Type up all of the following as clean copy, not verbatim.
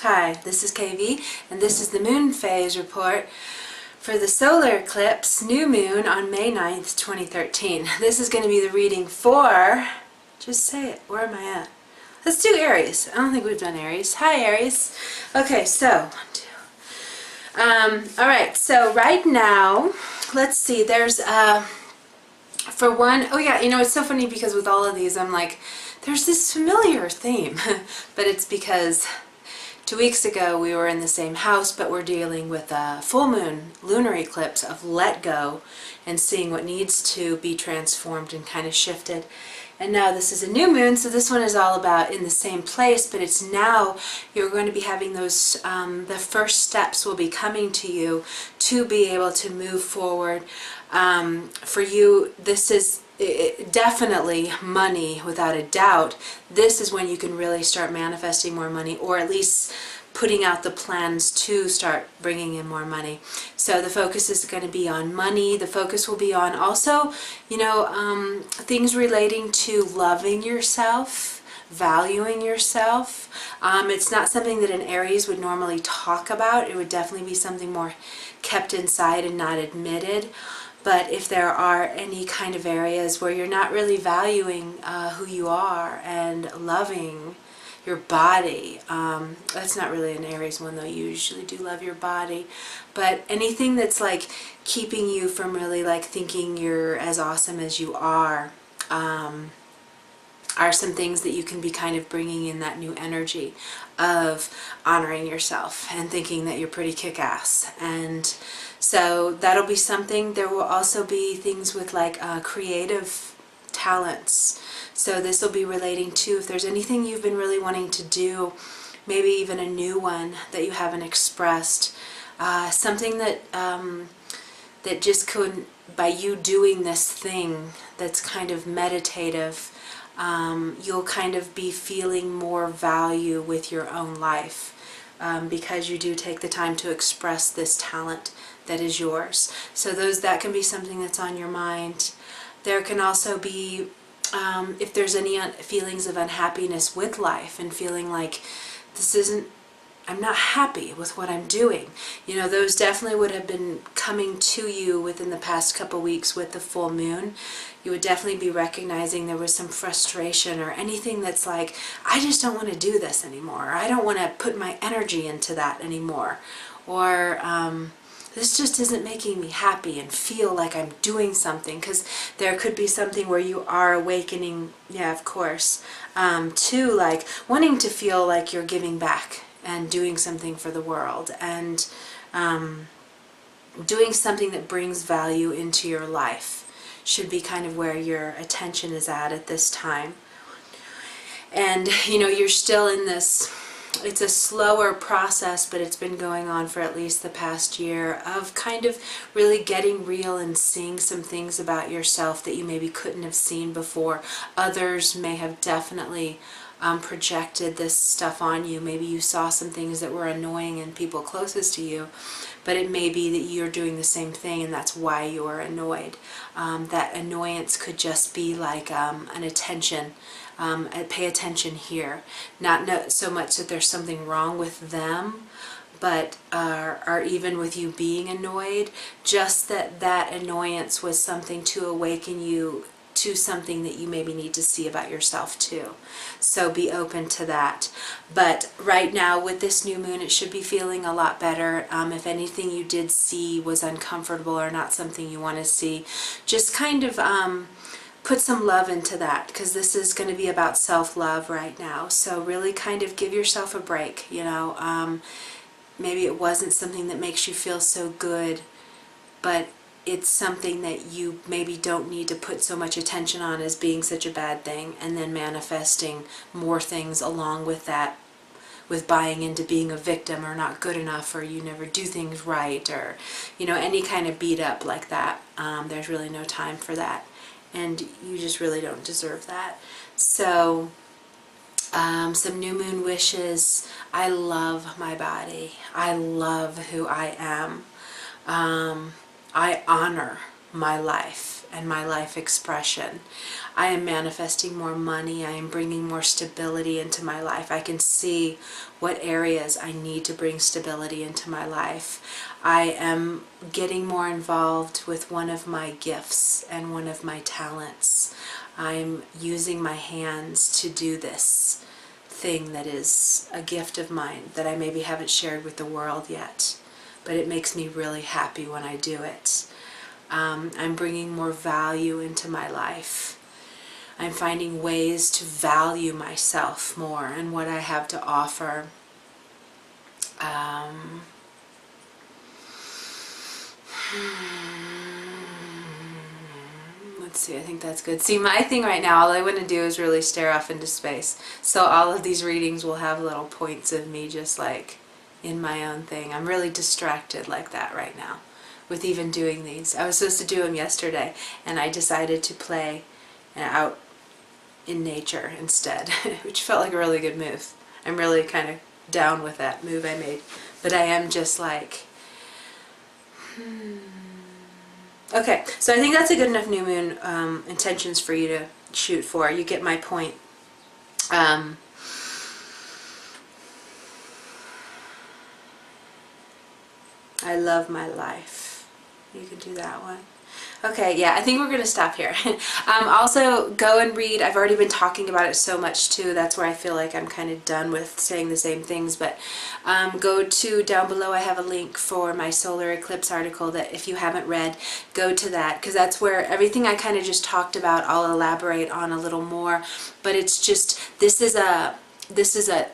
Hi, this is KV, and this is the moon phase report for the solar eclipse, new moon, on May 9th, 2013. This is going to be the reading for, just say it, where am I at? Let's do Aries. I don't think we've done Aries. Hi, Aries. Okay, so, alright, so right now, let's see, there's, for one, oh yeah, you know, it's so funny because with all of these, I'm like, there's this familiar theme, but it's because 2 weeks ago we were in the same house, but we're dealing with a full moon lunar eclipse of let go and seeing what needs to be transformed and kind of shifted. And now this is a new moon, so this one is all about in the same place, but it's now you're going to be having those, the first steps will be coming to you to be able to move forward. For you, this is definitely money, without a doubt. This is when you can really start manifesting more money, or at least putting out the plans to start bringing in more money. So the focus is going to be on money. The focus will be on also, you know, things relating to loving yourself, valuing yourself. It's not something that an Aries would normally talk about. It would definitely be something more kept inside and not admitted. But if there are any kind of areas where you're not really valuing who you are and loving your body, that's not really an Aries one though, you usually do love your body, but anything that's like keeping you from really like thinking you're as awesome as you are some things that you can be kind of bringing in that new energy of honoring yourself and thinking that you're pretty kick-ass. And so that'll be something. There will also be things with like creative talents. So this will be relating to if there's anything you've been really wanting to do, maybe even a new one that you haven't expressed, something that that just could, by you doing this thing that's kind of meditative, you'll kind of be feeling more value with your own life because you do take the time to express this talent that is yours. So that can be something that's on your mind. There can also be, if there's any feelings of unhappiness with life and feeling like I'm not happy with what I'm doing. You know, those definitely would have been coming to you within the past couple weeks with the full moon. You would definitely be recognizing there was some frustration or anything that's like, I just don't want to do this anymore. Or I don't want to put my energy into that anymore. Or this just isn't making me happy and feel like I'm doing something. Because there could be something where you are awakening, yeah, of course, to like wanting to feel like you're giving back and doing something for the world, and doing something that brings value into your life should be kind of where your attention is at this time. And you know, you're still in this, it's a slower process, but it's been going on for at least the past year of kind of really getting real and seeing some things about yourself that you maybe couldn't have seen before. Others may have definitely projected this stuff on you. Maybe you saw some things that were annoying in people closest to you, but it may be that you're doing the same thing and that's why you're annoyed. That annoyance could just be like an attention, pay attention here. Not so much that there's something wrong with them, but or even with you being annoyed, just that annoyance was something to awaken you to something that you maybe need to see about yourself too. So be open to that. But right now with this new moon, it should be feeling a lot better. If anything you did see was uncomfortable or not something you want to see, just kind of put some love into that, because this is going to be about self-love right now. So really kind of give yourself a break, you know. Maybe it wasn't something that makes you feel so good, but it's something that you maybe don't need to put so much attention on as being such a bad thing, and then manifesting more things along with that, with buying into being a victim or not good enough, or you never do things right, or you know, any kind of beat up like that. There's really no time for that, and you just really don't deserve that. So some new moon wishes. I love my body. I love who I am. I honor my life and my life expression. I am manifesting more money. I am bringing more stability into my life. I can see what areas I need to bring stability into my life. I am getting more involved with one of my gifts and one of my talents. I'm using my hands to do this thing that is a gift of mine that I maybe haven't shared with the world yet, but it makes me really happy when I do it. I'm bringing more value into my life. I'm finding ways to value myself more and what I have to offer. Let's see, I think that's good. See, my thing right now, all I want to do is really stare off into space. So all of these readings will have little points of me just like in my own thing. I'm really distracted like that right now with even doing these. I was supposed to do them yesterday, and I decided to play out in nature instead, which felt like a really good move. I'm really kind of down with that move I made. But I am just like, Okay, so I think that's a good enough new moon intentions for you to shoot for. You get my point. I love my life. You can do that one. Okay, yeah, I think we're going to stop here. Also, go and read. I've already been talking about it so much, too. That's where I feel like I'm kind of done with saying the same things. But go to, down below, I have a link for my solar eclipse article that if you haven't read, go to that. Because that's where everything I kind of just talked about, I'll elaborate on a little more. But it's just, this is a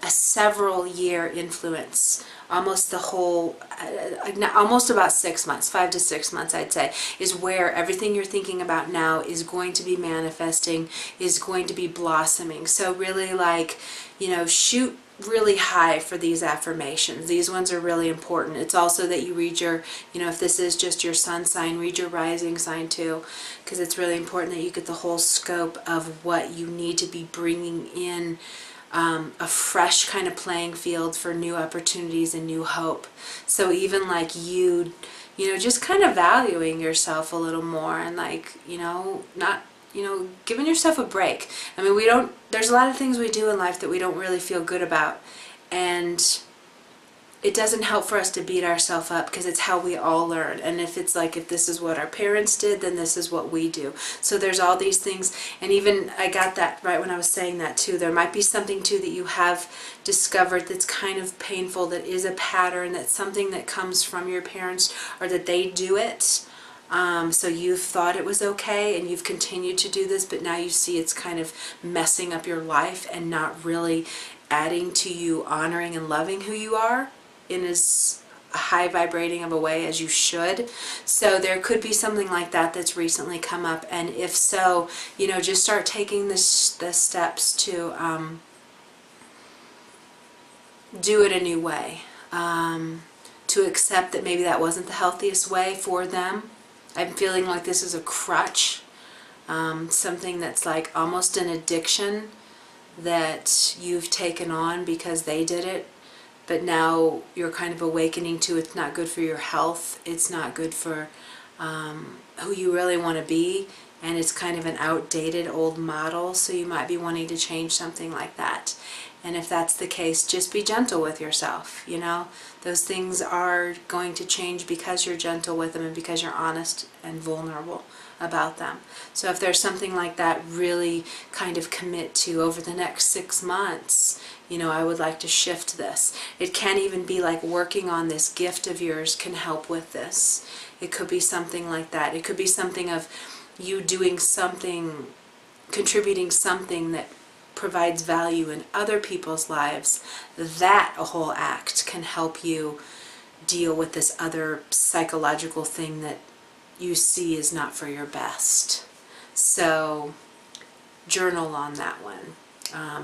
several year influence. Almost the whole, almost about 6 months, 5 to 6 months, I'd say, is where everything you're thinking about now is going to be manifesting, is going to be blossoming. So really, like, you know, shoot really high for these affirmations. These ones are really important. It's also that you read your, you know, if this is just your sun sign, read your rising sign too, because it's really important that you get the whole scope of what you need to be bringing in. A fresh kind of playing field for new opportunities and new hope. So even like you know, just kind of valuing yourself a little more and like, you know, not, you know, giving yourself a break. I mean, there's a lot of things we do in life that we don't really feel good about. And it doesn't help for us to beat ourselves up because it's how we all learn. And if it's like, if this is what our parents did, then this is what we do. So there's all these things. And even I got that right when I was saying that too. There might be something too that you have discovered that's kind of painful, that is a pattern, that's something that comes from your parents or that they do it. So you've thought it was okay and you've continued to do this, but now you see it's kind of messing up your life and not really adding to you honoring and loving who you are in as high vibrating of a way as you should. So there could be something like that that's recently come up, and if so, you know, just start taking the steps to do it a new way, to accept that maybe that wasn't the healthiest way for them. I'm feeling like this is a crutch, something that's like almost an addiction that you've taken on because they did it. But now you're kind of awakening to it's not good for your health, it's not good for who you really want to be, and it's kind of an outdated old model, so you might be wanting to change something like that. And if that's the case, just be gentle with yourself, you know? Those things are going to change because you're gentle with them and because you're honest and vulnerable about them. So if there's something like that, really kind of commit to over the next 6 months, you know, I would like to shift this. It can even be like working on this gift of yours can help with this. It could be something like that. It could be something of you doing something, contributing something that provides value in other people's lives. That a whole act can help you deal with this other psychological thing that you see is not for your best. So journal on that one.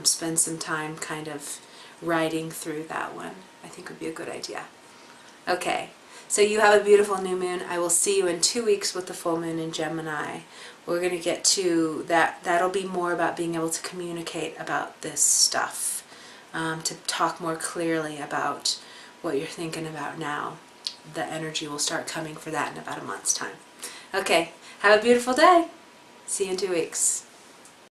Spend some time kind of writing through that one. I think would be a good idea. Okay, so you have a beautiful new moon. I will see you in 2 weeks with the full moon in Gemini. We're going to get to that. That'll be more about being able to communicate about this stuff, to talk more clearly about what you're thinking about now. The energy will start coming for that in about a month's time. Okay, Have a beautiful day. See you in 2 weeks.